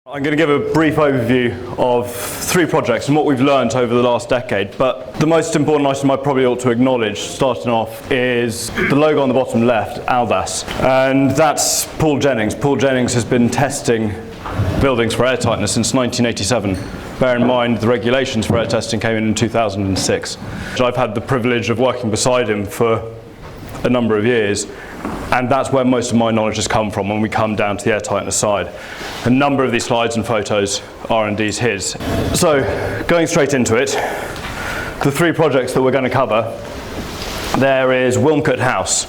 I'm going to give a brief overview of 3 projects and what we've learned over the last decade, but the most important item I probably ought to acknowledge starting off is the logo on the bottom left, Aldas, and that's Paul Jennings. Paul Jennings has been testing buildings for airtightness since 1987. Bear in mind the regulations for air testing came in 2006. I've had the privilege of working beside him for a number of years, and that's where most of my knowledge has come from when we come down to the airtightness side. A number of these slides and photos are indeed his. So, going straight into it, the 3 projects that we're going to cover, there is Wilmcote House,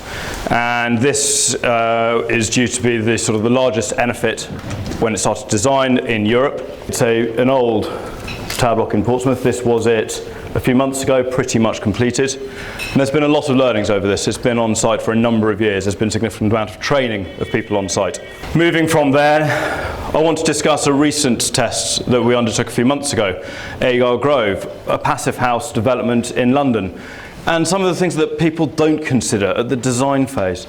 and this is due to be the largest EnerPhit when it started design in Europe. It's an old tower block in Portsmouth. This was it a few months ago, pretty much completed. And there's been a lot of learnings over this. It's been on site for a number of years. There's been a significant amount of training of people on site. Moving from there, I want to discuss a recent test that we undertook a few months ago, Agar Grove, a passive house development in London, and some of the things that people don't consider at the design phase.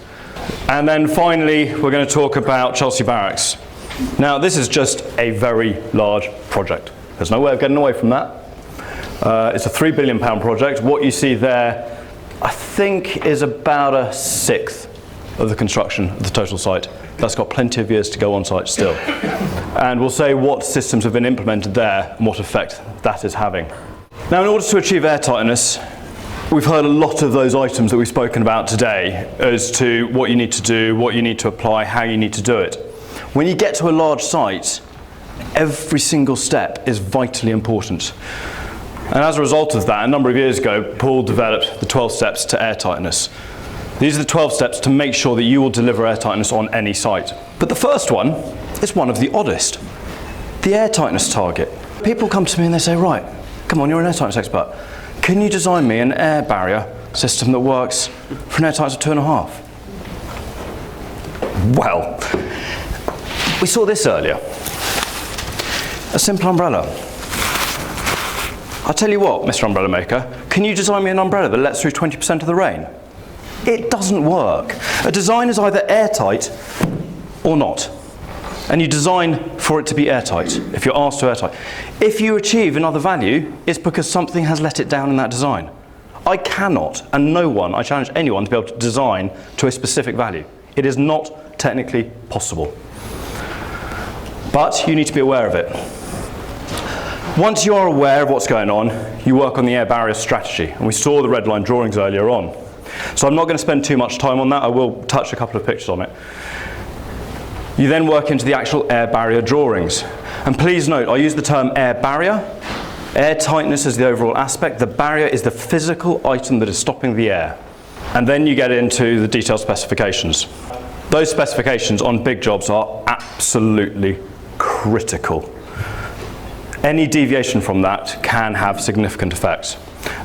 And then finally, we're going to talk about Chelsea Barracks. Now, this is just a very large project. There's no way of getting away from that. It's a £3 billion project. What you see there, I think, is about a sixth of the construction of the total site. That's got plenty of years to go on site still. And we'll say what systems have been implemented there and what effect that is having. Now, in order to achieve airtightness, we've heard a lot of those items that we've spoken about today as to what you need to do, what you need to apply, how you need to do it. When you get to a large site, every single step is vitally important. And as a result of that, a number of years ago, Paul developed the 12 steps to airtightness. These are the 12 steps to make sure that you will deliver airtightness on any site. But the first one is one of the oddest, the airtightness target. People come to me and they say, right, come on, you're an airtightness expert. Can you design me an air barrier system that works for an airtightness of 2.5? Well, we saw this earlier. A simple umbrella. I'll tell you what, Mr. Umbrella Maker, can you design me an umbrella that lets through 20% of the rain? It doesn't work. A design is either airtight or not. And you design for it to be airtight, if you're asked to airtight. If you achieve another value, it's because something has let it down in that design. I cannot, and no one, I challenge anyone to be able to design to a specific value. It is not technically possible. But you need to be aware of it. Once you are aware of what's going on, you work on the air barrier strategy. And we saw the red line drawings earlier on. So I'm not going to spend too much time on that. I will touch a couple of pictures on it. You then work into the actual air barrier drawings. And please note, I use the term air barrier. Air tightness is the overall aspect. The barrier is the physical item that is stopping the air. And then you get into the detailed specifications. Those specifications on big jobs are absolutely critical. Any deviation from that can have significant effects.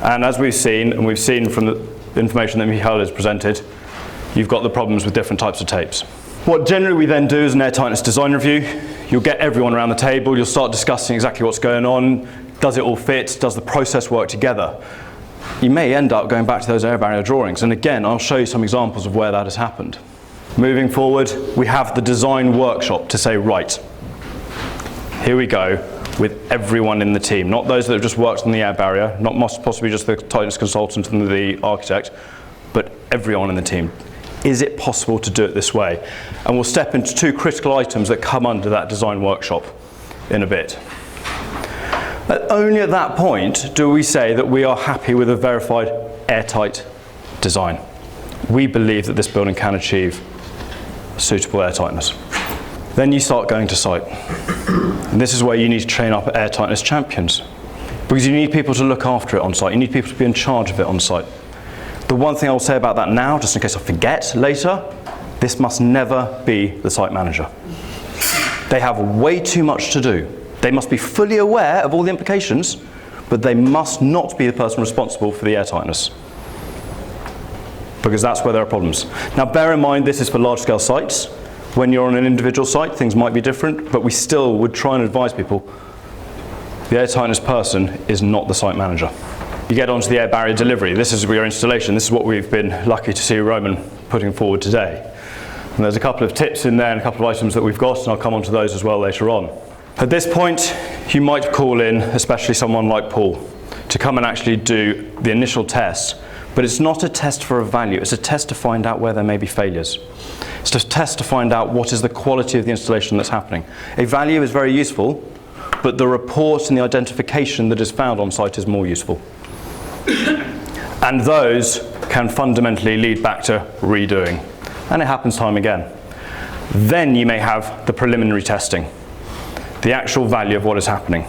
And as we've seen, and we've seen from the information that Michael has presented, you've got the problems with different types of tapes. What generally we then do is an airtightness design review. You'll get everyone around the table, you'll start discussing exactly what's going on. Does it all fit? Does the process work together? You may end up going back to those air barrier drawings, and again, I'll show you some examples of where that has happened. Moving forward, we have the design workshop to say, right, here we go, with everyone in the team, not those that have just worked on the air barrier, not possibly just the tightness consultant and the architect, but everyone in the team. Is it possible to do it this way? And we'll step into 2 critical items that come under that design workshop in a bit. But only at that point do we say that we are happy with a verified airtight design. We believe that this building can achieve suitable airtightness. Then you start going to site. And this is where you need to train up airtightness champions. Because you need people to look after it on site. You need people to be in charge of it on site. The one thing I'll say about that now, just in case I forget later, this must never be the site manager. They have way too much to do. They must be fully aware of all the implications, but they must not be the person responsible for the airtightness. Because that's where there are problems. Now bear in mind, this is for large-scale sites. When you're on an individual site, things might be different, but we still would try and advise people, the airtightness person is not the site manager. You get onto the air barrier delivery. This is your installation. This is what we've been lucky to see Roman putting forward today. And there's a couple of tips in there and a couple of items that we've got, and I'll come on to those as well later on. At this point, you might call in, especially someone like Paul, to come and actually do the initial test. But it's not a test for a value, it's a test to find out where there may be failures. It's a test to find out what is the quality of the installation that's happening. A value is very useful, but the report and the identification that is found on site is more useful. And those can fundamentally lead back to redoing. And it happens time again. Then you may have the preliminary testing, the actual value of what is happening.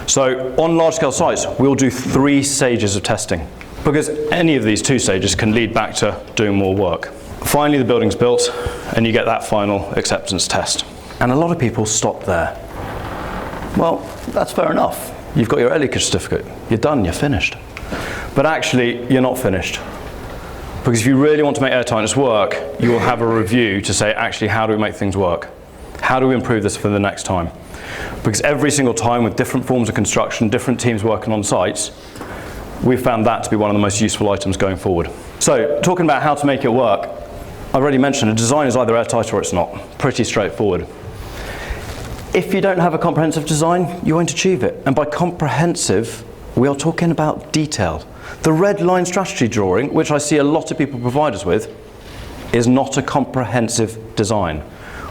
So on large-scale sites, we'll do 3 stages of testing, because any of these 2 stages can lead back to doing more work. Finally, the building's built, and you get that final acceptance test. And a lot of people stop there. Well, that's fair enough. You've got your air leakage certificate. You're done, you're finished. But actually, you're not finished. Because if you really want to make airtightness work, you will have a review to say, actually, how do we make things work? How do we improve this for the next time? Because every single time with different forms of construction, different teams working on sites, we've found that to be one of the most useful items going forward. So, talking about how to make it work, I've already mentioned a design is either airtight or it's not. Pretty straightforward. If you don't have a comprehensive design, you won't achieve it. And by comprehensive, we are talking about detailed. The red line strategy drawing, which I see a lot of people provide us with, is not a comprehensive design.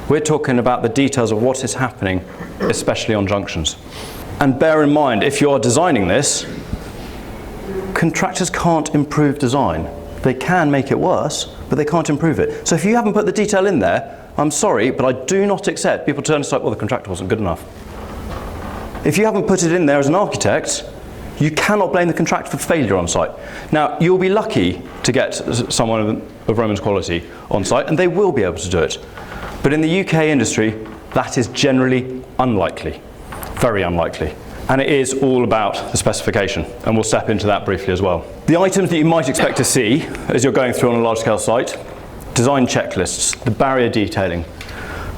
We're talking about the details of what is happening, especially on junctions. And bear in mind, if you are designing this, contractors can't improve design. They can make it worse, but they can't improve it. So if you haven't put the detail in there, I'm sorry, but I do not accept people turn to say, well, the contractor wasn't good enough. If you haven't put it in there as an architect, you cannot blame the contractor for failure on site. Now, you'll be lucky to get someone of Roman's quality on site, and they will be able to do it. But in the UK industry, that is generally unlikely, very unlikely. And it is all about the specification, and we'll step into that briefly as well. The items that you might expect to see as you're going through on a large-scale site: design checklists, the barrier detailing,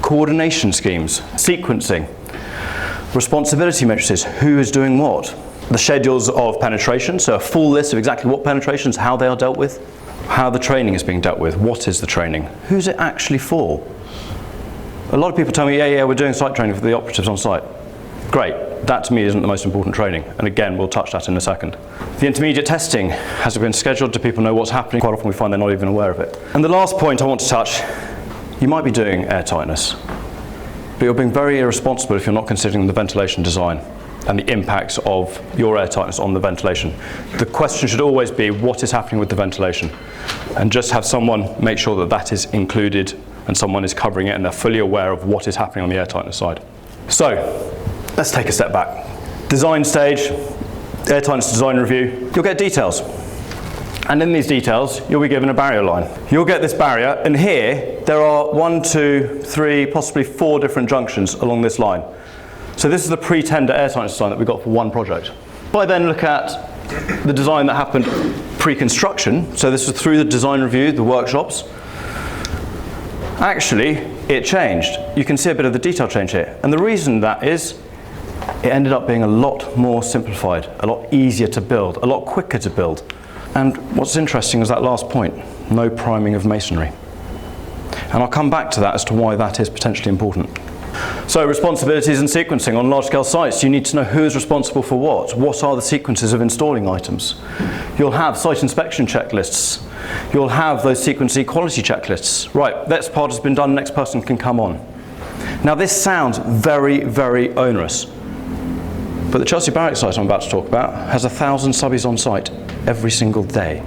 coordination schemes, sequencing, responsibility matrices, who is doing what, the schedules of penetration, so a full list of exactly what penetrations, how they are dealt with, how the training is being dealt with, what is the training, who's it actually for. A lot of people tell me, yeah, we're doing site training for the operatives on site. Great. That to me isn't the most important training, and again we'll touch that in a second. The intermediate testing has been scheduled to people know what's happening. Quite often we find they're not even aware of it. And the last point I want to touch, you might be doing airtightness, but you're being very irresponsible if you're not considering the ventilation design and the impacts of your airtightness on the ventilation. The question should always be, what is happening with the ventilation? And just have someone make sure that that is included and someone is covering it and they're fully aware of what is happening on the airtightness side. So, let's take a step back. Design stage, airtightness design review, you'll get details. And in these details, you'll be given a barrier line. You'll get this barrier, and here there are 1, 2, 3, possibly 4 different junctions along this line. So this is the pre-tender airtightness design that we got for one project. If I then look at the design that happened pre-construction, so this was through the design review, the workshops, actually it changed. You can see a bit of the detail change here. And the reason that is, it ended up being a lot more simplified, a lot easier to build, a lot quicker to build. And what's interesting is that last point, no priming of masonry. And I'll come back to that as to why that is potentially important. So responsibilities and sequencing on large-scale sites, you need to know who is responsible for what. What are the sequences of installing items? You'll have site inspection checklists. You'll have those sequence equality checklists. Right, that part has been done, next person can come on. Now this sounds very, very onerous. But the Chelsea Barracks site I'm about to talk about has 1,000 subbies on site every single day.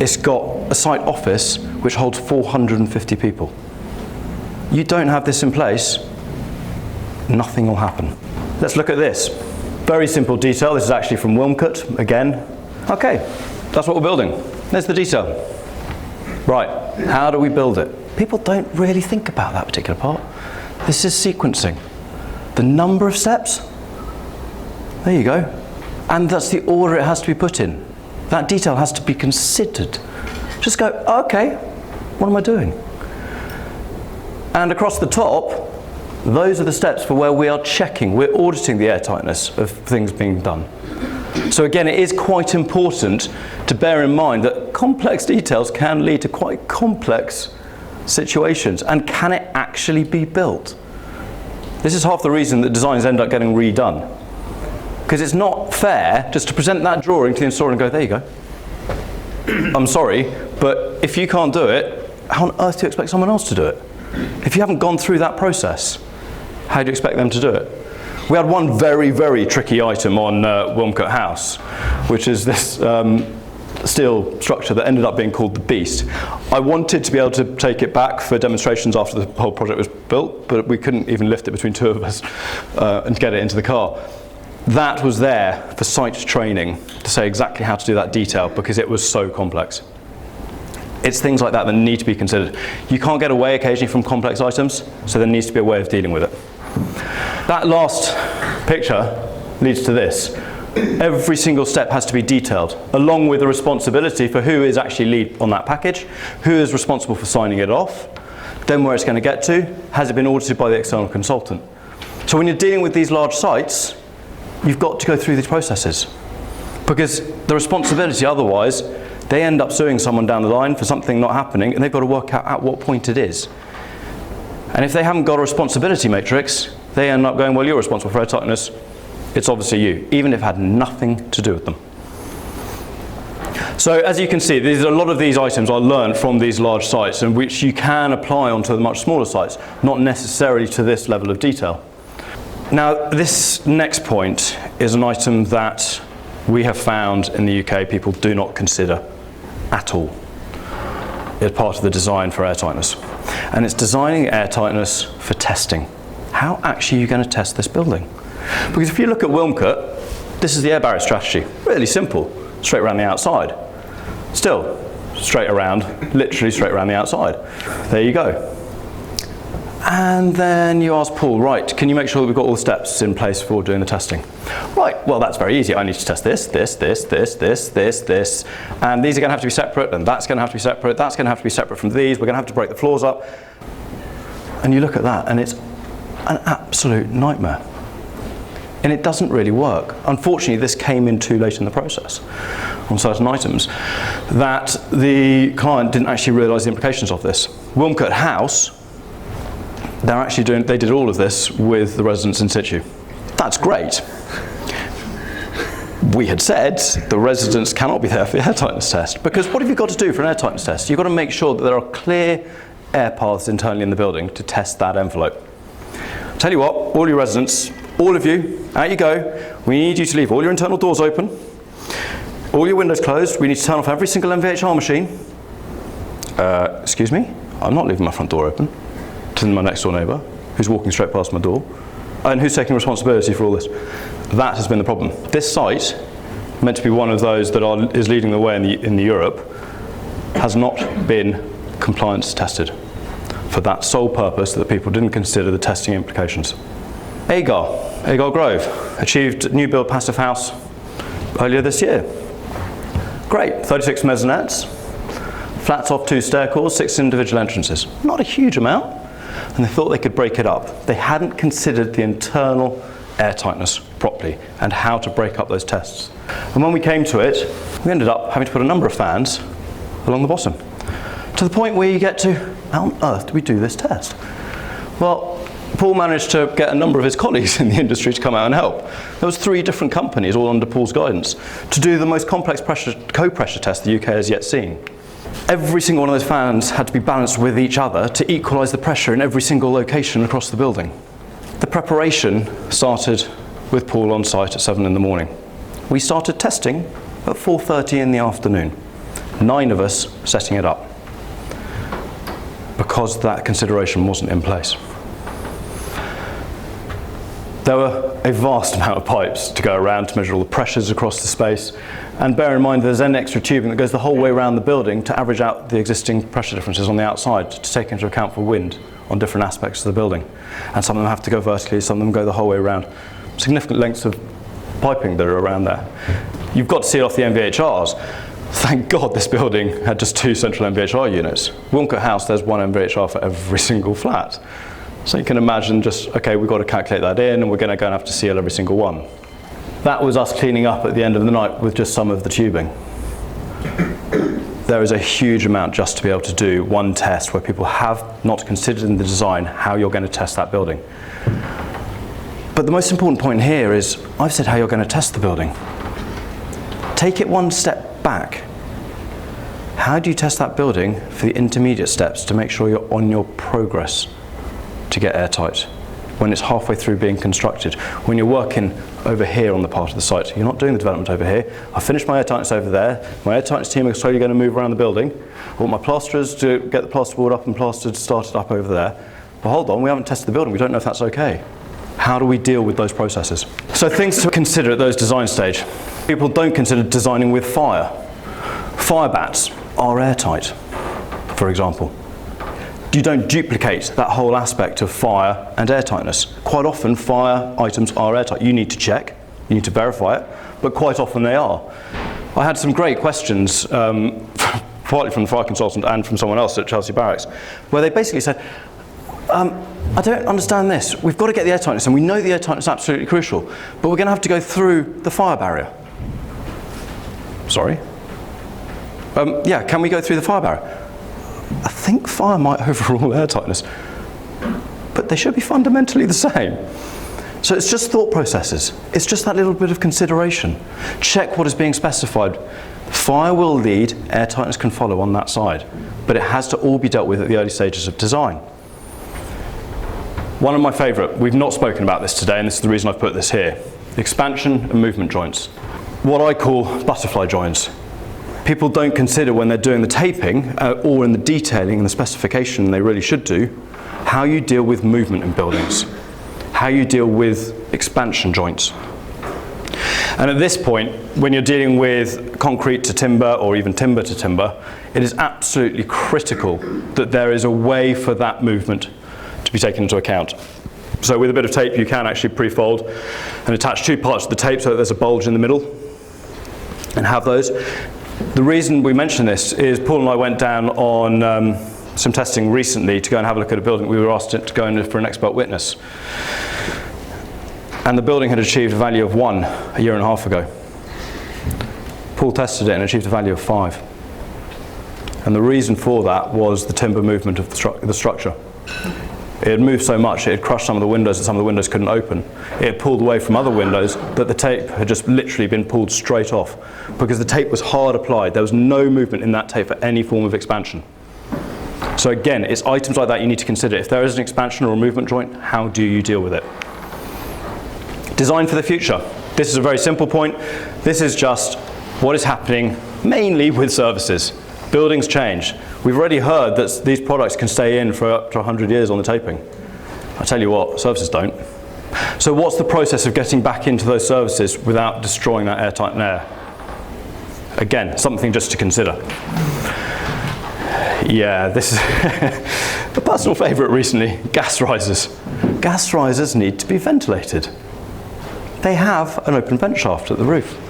It's got a site office which holds 450 people. You don't have this in place, nothing will happen. Let's look at this. Very simple detail. This is actually from Wilmcote, again. Okay, that's what we're building. There's the detail. Right, how do we build it? People don't really think about that particular part. This is sequencing. The number of steps, there you go. And that's the order it has to be put in. That detail has to be considered. Just go, okay, what am I doing? And across the top, those are the steps for where we are checking, we're auditing the airtightness of things being done. So again, it is quite important to bear in mind that complex details can lead to quite complex situations. And can it actually be built? This is half the reason that designs end up getting redone. Because it's not fair just to present that drawing to the installer and go, there you go. I'm sorry, but if you can't do it, how on earth do you expect someone else to do it? If you haven't gone through that process, how do you expect them to do it? We had one very, very tricky item on Wilmcote House, which is this steel structure that ended up being called the Beast. I wanted to be able to take it back for demonstrations after the whole project was built, but we couldn't even lift it between two of us and get it into the car. That was there for site training to say exactly how to do that detail because it was so complex. It's things like that that need to be considered. You can't get away occasionally from complex items, so there needs to be a way of dealing with it. That last picture leads to this. Every single step has to be detailed, along with the responsibility for who is actually lead on that package, who is responsible for signing it off, then where it's going to get to, has it been audited by the external consultant. So when you're dealing with these large sites, you've got to go through these processes. Because the responsibility otherwise, they end up suing someone down the line for something not happening, and they've got to work out at what point it is. And if they haven't got a responsibility matrix, they end up going, well, you're responsible for airtightness. It's obviously you, even if it had nothing to do with them. So as you can see, a lot of these items are learned from these large sites, and which you can apply onto the much smaller sites, not necessarily to this level of detail. Now, this next point is an item that we have found in the UK people do not consider at all. It's part of the design for airtightness. And it's designing airtightness for testing. How actually are you going to test this building? Because if you look at Wilmcote, this is the air barrier strategy. Really simple. Straight around the outside. Still, straight around, literally straight around the outside. There you go. And then you ask Paul, right, can you make sure that we've got all the steps in place for doing the testing? Right, well that's very easy. I need to test this, this, and these are going to have to be separate, and that's going to have to be separate, that's going to have to be separate from these, we're going to have to break the floors up. And you look at that, and it's an absolute nightmare. And it doesn't really work. Unfortunately, this came in too late in the process on certain items that the client didn't actually realise the implications of this. Wilmcote House, they did all of this with the residents in situ. That's great. We had said the residents cannot be there for the airtightness test, because what have you got to do for an airtightness test? You've got to make sure that there are clear air paths internally in the building to test that envelope. Tell you what, all your residents, all of you, out you go. We need you to leave all your internal doors open, all your windows closed. We need to turn off every single MVHR machine. Excuse me, I'm not leaving my front door open. To my next door neighbour, who's walking straight past my door, and who's taking responsibility for all this. That has been the problem. This site, meant to be one of those that is leading the way in Europe, has not been compliance tested for that sole purpose that people didn't consider the testing implications. Agar Grove, achieved new build passive house earlier this year. Great, 36 maisonettes, flats off 2 stair cores, 6 individual entrances. Not a huge amount. And they thought they could break it up. They hadn't considered the internal airtightness properly and how to break up those tests. And when we came to it, we ended up having to put a number of fans along the bottom, to the point where you get to, how on earth do we do this test? Well, Paul managed to get a number of his colleagues in the industry to come out and help. There was 3 different companies, all under Paul's guidance, to do the most complex co-pressure test the UK has yet seen. Every single one of those fans had to be balanced with each other to equalise the pressure in every single location across the building. The preparation started with Paul on site at 7 in the morning. We started testing at 4:30 in the afternoon. 9 of us setting it up, because that consideration wasn't in place. There were a vast amount of pipes to go around to measure all the pressures across the space. And bear in mind there's then extra tubing that goes the whole way around the building to average out the existing pressure differences on the outside to take into account for wind on different aspects of the building. And some of them have to go vertically, some of them go the whole way around. Significant lengths of piping that are around there. You've got to see it off the MVHRs. Thank God this building had just 2 central MVHR units. Wilmcote House, there's 1 MVHR for every single flat. So you can imagine just, okay, we've got to calculate that in, and we're going to go and have to seal every single one. That was us cleaning up at the end of the night with just some of the tubing. There is a huge amount just to be able to do one test where people have not considered in the design how you're going to test that building. But the most important point here is, I've said how you're going to test the building. Take it one step back. How do you test that building for the intermediate steps to make sure you're on your progress to get airtight? When it's halfway through being constructed, when you're working over here on the part of the site. You're not doing the development over here. I finished my airtightness over there. My airtightness team are slowly going to move around the building. I want my plasterers to get the plasterboard up and plastered started up over there. But hold on, we haven't tested the building. We don't know if that's okay. How do we deal with those processes? So things to consider at those design stage. People don't consider designing with fire. Fire bats are airtight, for example. You don't duplicate that whole aspect of fire and airtightness. Quite often fire items are airtight. You need to check, you need to verify it, but quite often they are. I had some great questions, partly from the fire consultant and from someone else at Chelsea Barracks, where they basically said, I don't understand this. We've got to get the airtightness, and we know the airtightness is absolutely crucial, but we're going to have to go through the fire barrier. Sorry? Yeah, can we go through the fire barrier? I think fire might overrule airtightness, but they should be fundamentally the same. So it's just thought processes. It's just that little bit of consideration. Check what is being specified. Fire will lead, airtightness can follow on that side, but it has to all be dealt with at the early stages of design. One of my favourite, we've not spoken about this today, and this is the reason I've put this here, expansion and movement joints. What I call butterfly joints. People don't consider when they're doing the taping or in the detailing and the specification they really should do, how you deal with movement in buildings, how you deal with expansion joints. And at this point, when you're dealing with concrete to timber or even timber to timber, it is absolutely critical that there is a way for that movement to be taken into account. So with a bit of tape, you can actually pre-fold and attach two parts of the tape so that there's a bulge in the middle and have those. The reason we mention this is Paul and I went down on some testing recently to go and have a look at a building. We were asked to go in for an expert witness. And the building had achieved a value of 1 a year and a half ago. Paul tested it and achieved a value of 5. And the reason for that was the timber movement of the structure. It had moved so much, it had crushed some of the windows that some of the windows couldn't open. It had pulled away from other windows that the tape had just literally been pulled straight off because the tape was hard applied. There was no movement in that tape for any form of expansion. So again, it's items like that you need to consider. If there is an expansion or a movement joint, how do you deal with it? Design for the future. This is a very simple point. This is just what is happening mainly with services. Buildings change. We've already heard that these products can stay in for up to 100 years on the taping. I tell you what, services don't. So what's the process of getting back into those services without destroying that airtight air? Again, something just to consider. Yeah, this is a personal favourite recently, gas risers. Gas risers need to be ventilated. They have an open vent shaft at the roof.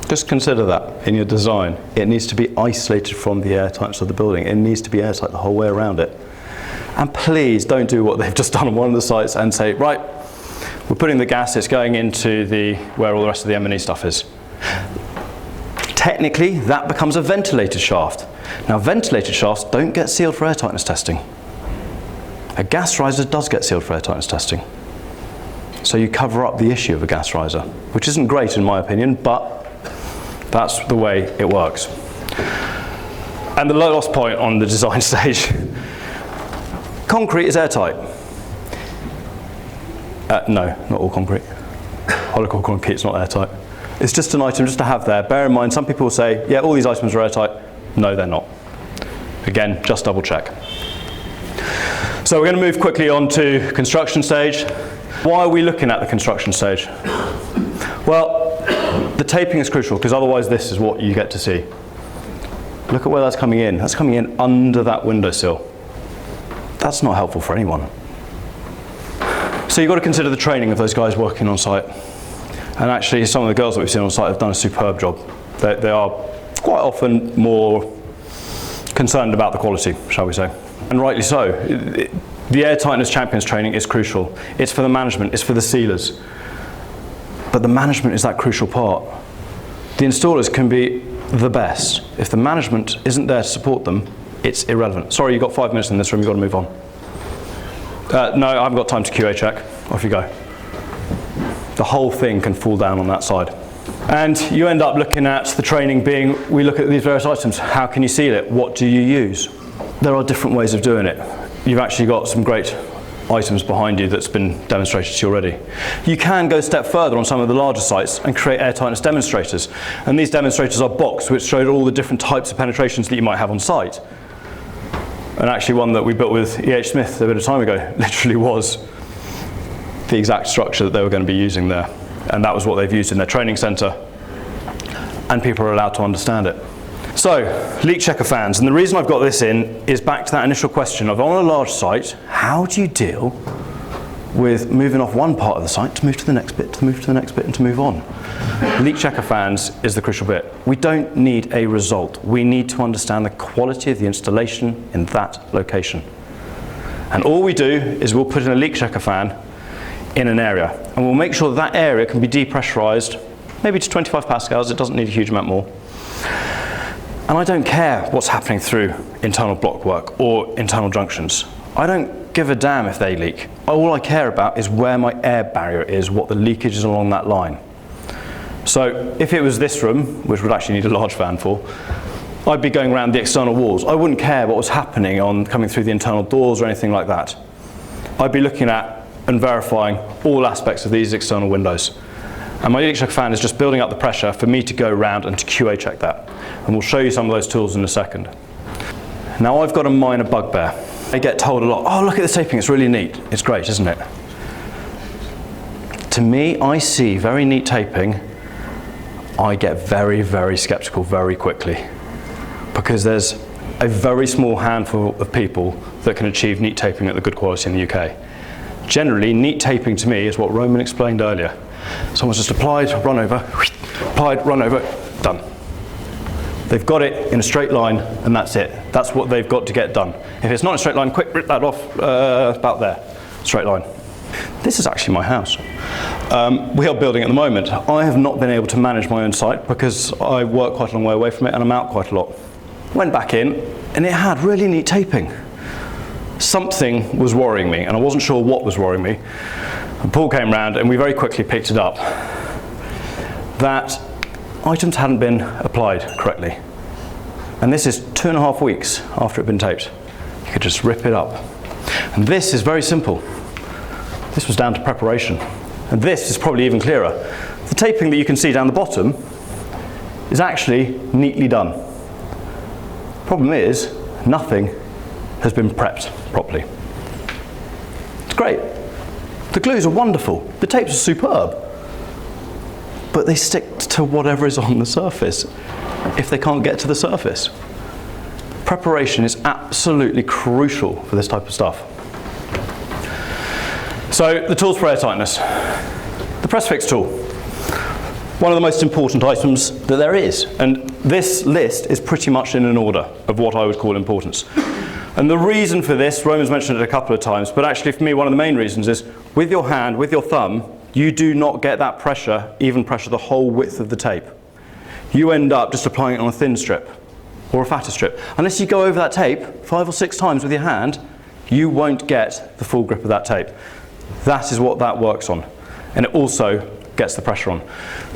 Just consider that in your design. It needs to be isolated from the airtightness of the building. It needs to be airtight the whole way around it. And please don't do what they've just done on one of the sites and say, right, we're putting the gas, it's going into where all the rest of the M&E stuff is. Technically, that becomes a ventilated shaft. Now, ventilated shafts don't get sealed for airtightness testing. A gas riser does get sealed for airtightness testing. So you cover up the issue of a gas riser, which isn't great in my opinion, but that's the way it works. And the last point on the design stage, concrete is airtight. No, not all concrete. Holocaust concrete is not airtight. It's just an item just to have there. Bear in mind, some people will say, yeah, all these items are airtight. No, they're not. Again, just double check. So we're going to move quickly on to construction stage. Why are we looking at the construction stage? Well, the taping is crucial because otherwise this is what you get to see. Look at where that's coming in. That's coming in under that windowsill. That's not helpful for anyone. So you've got to consider the training of those guys working on site. And actually some of the girls that we've seen on site have done a superb job. They are quite often more concerned about the quality, shall we say. And rightly so. The Airtightness Champions training is crucial. It's for the management, it's for the sealers. But the management is that crucial part. The installers can be the best. If the management isn't there to support them, it's irrelevant. Sorry, you've got 5 minutes in this room, you've got to move on. No, I haven't got time to QA check. Off you go. whole thing can fall down on that side. And you end up looking at the training being, we look at these various items. How can you seal it? What do you use? There are different ways of doing it. You've actually got some great items behind you that's been demonstrated to you already. You can go a step further on some of the larger sites and create airtightness demonstrators. And these demonstrators are boxed, which show all the different types of penetrations that you might have on site. And actually one that we built with E.H. Smith a bit of time ago literally was the exact structure that they were going to be using there. And that was what they've used in their training centre. And people are allowed to understand it. So, leak checker fans, and the reason I've got this in is back to that initial question of, on a large site, how do you deal with moving off one part of the site to move to the next bit, to move to the next bit, and to move on? Leak checker fans is the crucial bit. We don't need a result. We need to understand the quality of the installation in that location. And all we do is we'll put in a leak checker fan in an area, and we'll make sure that area can be depressurized, maybe to 25 pascals, it doesn't need a huge amount more. And I don't care what's happening through internal block work or internal junctions. I don't give a damn if they leak. All I care about is where my air barrier is, what the leakage is along that line. So if it was this room, which would actually need a large fan for, I'd be going around the external walls. I wouldn't care what was happening on coming through the internal doors or anything like that. I'd be looking at and verifying all aspects of these external windows. And my leak checker fan is just building up the pressure for me to go around and to QA check that. And we'll show you some of those tools in a second. Now I've got a minor bugbear. I get told a lot, oh look at this taping, it's really neat. It's great, isn't it? To me, I see very neat taping, I get very, very skeptical very quickly. Because there's a very small handful of people that can achieve neat taping at the good quality in the UK. Generally, neat taping to me is what Roman explained earlier. Someone's just applied, run over, done. They've got it in a straight line and that's it. That's what they've got to get done. If it's not a straight line, quick, rip that off, about there, straight line. This is actually my house. We are building at the moment. I have not been able to manage my own site because I work quite a long way away from it and I'm out quite a lot. Went back in and it had really neat taping. Something was worrying me and I wasn't sure what was worrying me. And Paul came round and we very quickly picked it up that items hadn't been applied correctly. And this is 2.5 weeks after it had been taped. You could just rip it up. And this is very simple. This was down to preparation. And this is probably even clearer. The taping that you can see down the bottom is actually neatly done. Problem is, nothing has been prepped properly. It's great. The glues are wonderful. The tapes are superb. But they stick to whatever is on the surface if they can't get to the surface. Preparation is absolutely crucial for this type of stuff. So the tools for airtightness. The press fix tool. One of the most important items that there is. And this list is pretty much in an order of what I would call importance. And the reason for this, Roman's mentioned it a couple of times, but actually for me one of the main reasons is with your hand, with your thumb, you do not get that pressure, even pressure the whole width of the tape. You end up just applying it on a thin strip or a fatter strip. Unless you go over that tape 5 or 6 times with your hand, you won't get the full grip of that tape. That is what that works on. And it also gets the pressure on.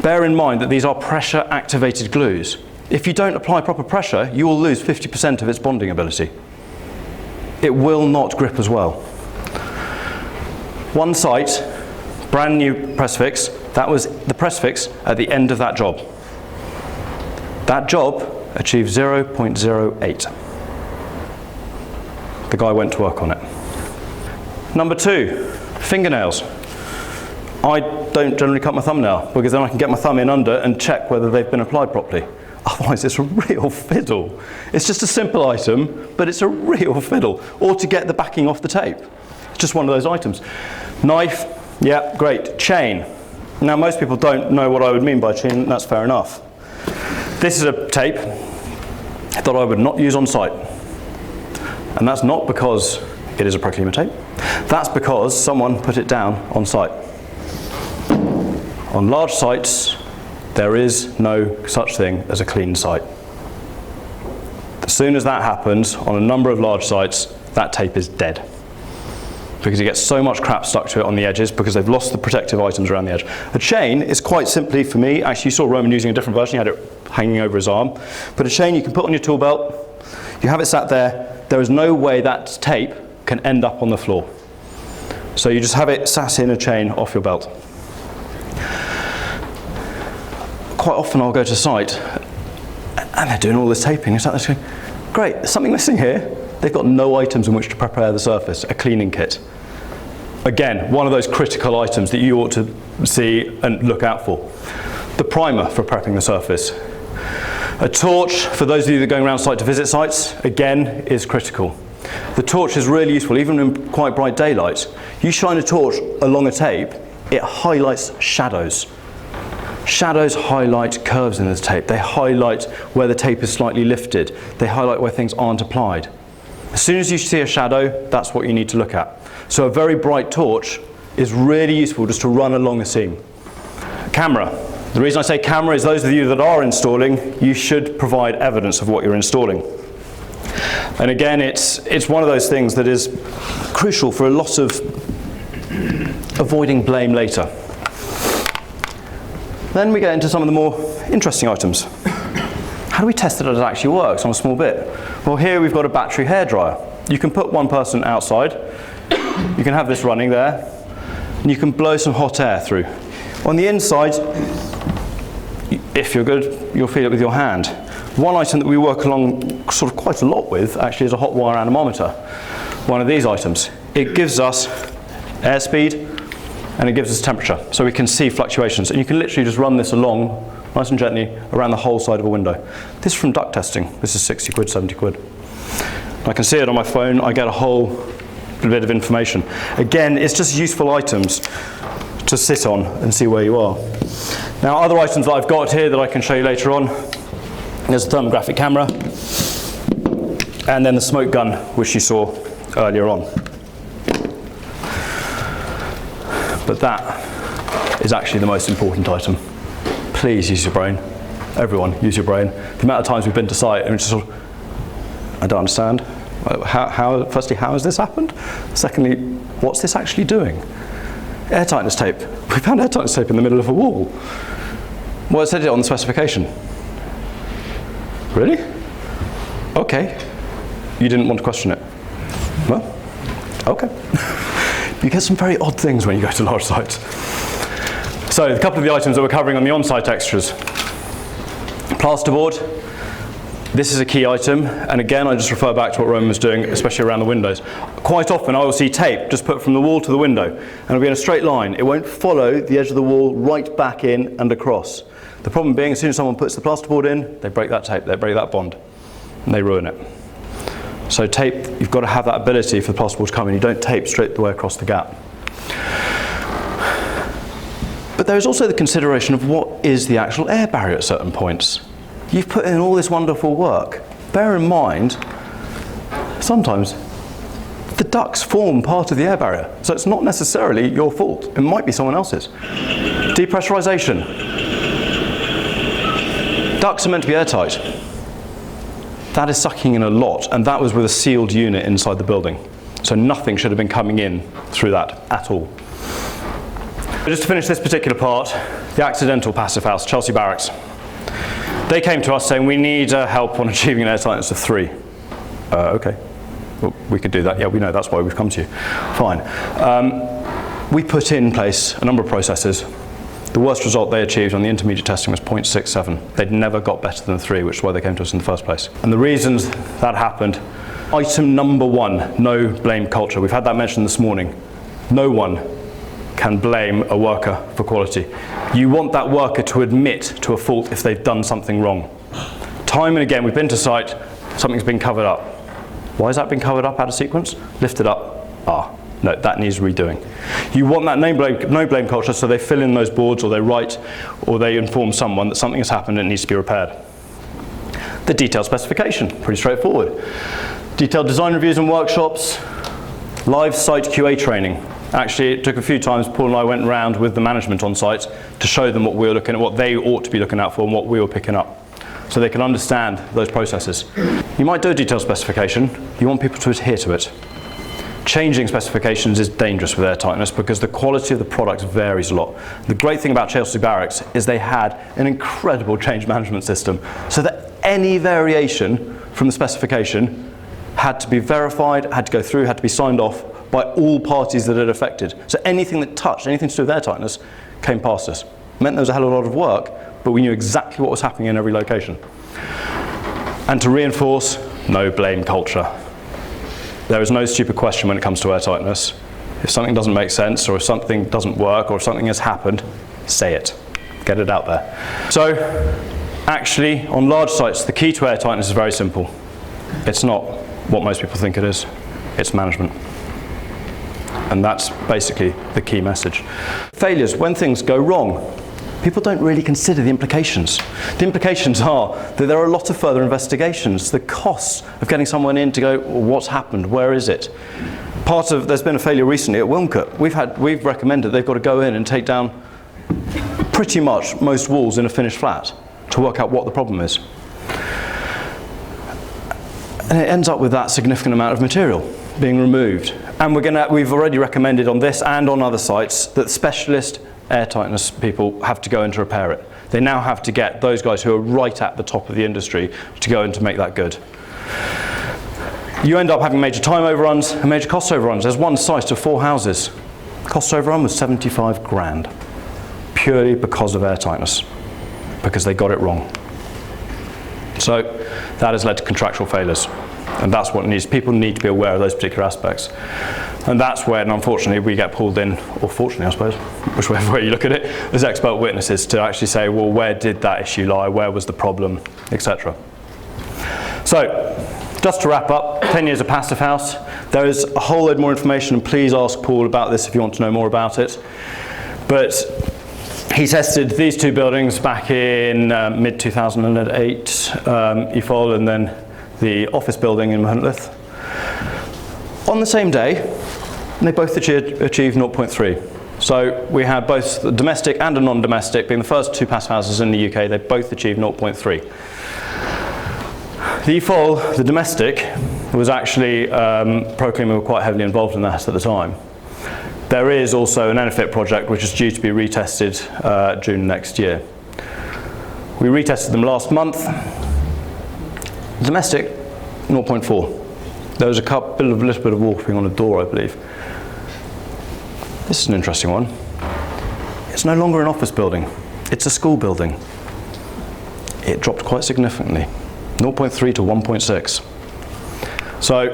Bear in mind that these are pressure activated glues. If you don't apply proper pressure, you will lose 50% of its bonding ability. It will not grip as well. One site, brand new press fix, that was the press fix at the end of that job. That job achieved 0.08. The guy went to work on it. Number 2, fingernails. I don't generally cut my thumbnail because then I can get my thumb in under and check whether they've been applied properly. Otherwise it's a real fiddle. It's just a simple item, but it's a real fiddle. Or to get the backing off the tape. It's just one of those items. Knife, yeah, great. Chain. Now most people don't know what I would mean by chain, that's fair enough. This is a tape that I would not use on site. And that's not because it is a Proclima tape. That's because someone put it down on site. On large sites, there is no such thing as a clean site. As soon as that happens, on a number of large sites, that tape is dead. because it gets so much crap stuck to it on the edges because they've lost the protective items around the edge. A chain is quite simply, for me, actually you saw Roman using a different version, he had it hanging over his arm, but a chain you can put on your tool belt, you have it sat there is no way that tape can end up on the floor. So you just have it sat in a chain off your belt. Quite often I'll go to site and they're doing all this taping. It's like, great, there's something missing here. They've got no items in which to prepare the surface, a cleaning kit. Again, one of those critical items that you ought to see and look out for. The primer for prepping the surface. A torch, for those of you that are going around site to visit sites, again, is critical. The torch is really useful, even in quite bright daylight. You shine a torch along a tape, it highlights shadows. Shadows highlight curves in the tape. They highlight where the tape is slightly lifted. They highlight where things aren't applied. As soon as you see a shadow, that's what you need to look at. So a very bright torch is really useful just to run along a seam. Camera. The reason I say camera is those of you that are installing, you should provide evidence of what you're installing. And again, it's one of those things that is crucial for a lot of avoiding blame later. Then we get into some of the more interesting items. How do we test that it actually works on a small bit? Well, here we've got a battery hairdryer. You can put one person outside, you can have this running there, and you can blow some hot air through. On the inside, if you're good, you'll feel it with your hand. One item that we work along sort of quite a lot with actually is a hot wire anemometer. One of these items. It gives us airspeed and it gives us temperature, so we can see fluctuations. And you can literally just run this along, nice and gently, around the whole side of a window. This is from duct testing. This is 60 quid, 70 quid. I can see it on my phone. I get a whole bit of information. Again, it's just useful items to sit on and see where you are. Now, other items that I've got here that I can show you later on, there's a thermographic camera, and then the smoke gun, which you saw earlier on. But that is actually the most important item. Please use your brain. Everyone, use your brain. The amount of times we've been to site and it's just sort of, I don't understand. Firstly, how has this happened? Secondly, what's this actually doing? Airtightness tape. We found airtightness tape in the middle of a wall. Well, it said it on the specification. Really? Okay. You didn't want to question it. Well, okay. You get some very odd things when you go to large sites. So, a couple of the items that we're covering on the on-site extras. Plasterboard. This is a key item, and again, I just refer back to what Roman was doing, especially around the windows. Quite often, I will see tape just put from the wall to the window, and it'll be in a straight line. It won't follow the edge of the wall right back in and across. The problem being, as soon as someone puts the plasterboard in, they break that tape, they break that bond, and they ruin it. So tape, you've got to have that ability for the plasterboard to come in. You don't tape straight the way across the gap. But there is also the consideration of what is the actual air barrier at certain points. You've put in all this wonderful work. Bear in mind, sometimes the ducts form part of the air barrier, so it's not necessarily your fault. It might be someone else's. Depressurization. Ducts are meant to be airtight. That is sucking in a lot, and that was with a sealed unit inside the building. So nothing should have been coming in through that at all. But just to finish this particular part, the accidental passive house, Chelsea Barracks. They came to us saying, we need help on achieving an airtightness of 3. Okay, well, we could do that. Yeah, we know, that's why we've come to you. Fine. We put in place a number of processes. The worst result they achieved on the intermediate testing was 0.67. They'd never got better than 3, which is why they came to us in the first place. And the reasons that happened, item number 1, no blame culture. We've had that mentioned this morning. No one can blame a worker for quality. You want that worker to admit to a fault if they've done something wrong. Time and again, we've been to site, something's been covered up. Why has that been covered up out of sequence? Lifted up. No, that needs redoing. You want that no blame culture, so they fill in those boards, or they write, or they inform someone that something has happened and it needs to be repaired. The detailed specification, pretty straightforward. Detailed design reviews and workshops, live site QA training. Actually, it took a few times. Paul and I went around with the management on site to show them what we were looking at, what they ought to be looking out for, and what we were picking up, so they can understand those processes. You might do a detailed specification. You want people to adhere to it. Changing specifications is dangerous with airtightness because the quality of the product varies a lot. The great thing about Chelsea Barracks is they had an incredible change management system, so that any variation from the specification had to be verified, had to go through, had to be signed off by all parties that it affected. So anything that touched, anything to do with airtightness, came past us. It meant there was a hell of a lot of work, but we knew exactly what was happening in every location. And to reinforce, no blame culture. There is no stupid question when it comes to airtightness. If something doesn't make sense, or if something doesn't work, or if something has happened, say it. Get it out there. So, actually, on large sites, the key to airtightness is very simple. It's not what most people think it is. It's management. And that's basically the key message. Failures, when things go wrong, people don't really consider the implications. The implications are that there are a lot of further investigations. The costs of getting someone in to go, well, what's happened? Where is it? There's been a failure recently at Wilmcote. We've recommended they've got to go in and take down pretty much most walls in a finished flat to work out what the problem is. And it ends up with that significant amount of material being removed. And we've already recommended on this and on other sites that specialist airtightness people have to go in to repair it. They now have to get those guys who are right at the top of the industry to go in to make that good. You end up having major time overruns and major cost overruns. There's one site of 4 houses. Cost overrun was 75 grand, purely because of airtightness, because they got it wrong. So that has led to contractual failures. And that's what people need to be aware of those particular aspects. And that's when, unfortunately, we get pulled in, or fortunately, I suppose, whichever way you look at it, as expert witnesses to actually say, well, where did that issue lie? Where was the problem, etc. So, just to wrap up, 10 years of Passivhaus. There is a whole load more information, and please ask Paul about this if you want to know more about it. But he tested these 2 buildings back in mid-2008, EFOL, and then the office building in Mahuntleth. On the same day, they both achieved 0.3. So we had both the domestic and a non-domestic, being the first 2 Passivhouses in the UK, they both achieved 0.3. The EFOL, the domestic, was actually, Proclaim were quite heavily involved in that at the time. There is also an EnerPhit project which is due to be retested June next year. We retested them last month. Domestic, 0.4. There was a little bit of warping on a door, I believe. This is an interesting one. It's no longer an office building. It's a school building. It dropped quite significantly, 0.3 to 1.6. So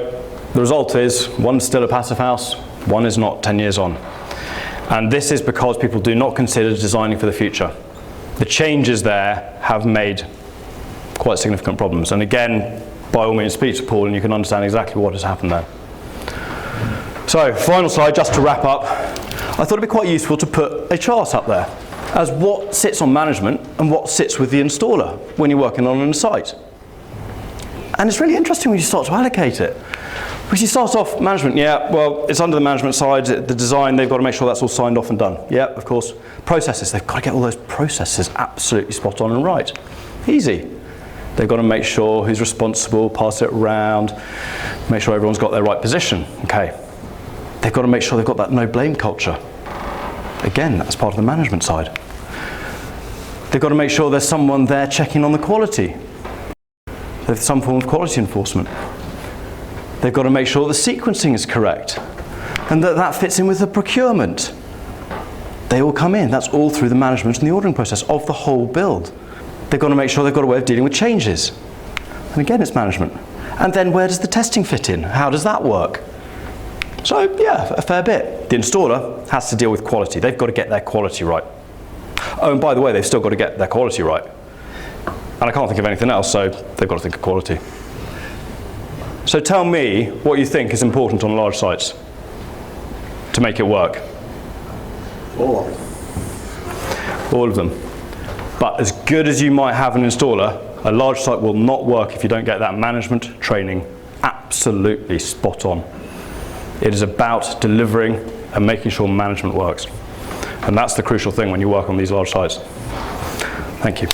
the result is, one's still a Passivhaus, one is not 10 years on. And this is because people do not consider designing for the future. The changes there have made quite significant problems. And again, by all means, speak to Paul and you can understand exactly what has happened there. So, final slide, just to wrap up. I thought it'd be quite useful to put a chart up there as what sits on management and what sits with the installer when you're working on a site. And it's really interesting when you start to allocate it. Because you start off management, yeah, well, it's under the management side, the design, they've got to make sure that's all signed off and done. Yeah, of course. Processes, they've got to get all those processes absolutely spot on and right. Easy. They've got to make sure who's responsible, pass it around, make sure everyone's got their right position. Okay. They've got to make sure they've got that no blame culture. Again, that's part of the management side. They've got to make sure there's someone there checking on the quality. There's some form of quality enforcement. They've got to make sure the sequencing is correct and that fits in with the procurement. They all come in. That's all through the management and the ordering process of the whole build. They've got to make sure they've got a way of dealing with changes. And again, it's management. And then where does the testing fit in? How does that work? So yeah, a fair bit. The installer has to deal with quality. They've got to get their quality right. Oh, and by the way, they've still got to get their quality right. And I can't think of anything else, so they've got to think of quality. So tell me what you think is important on large sites to make it work. All of them. All of them. But as good as you might have an installer, a large site will not work if you don't get that management training absolutely spot on. It is about delivering and making sure management works. And that's the crucial thing when you work on these large sites. Thank you.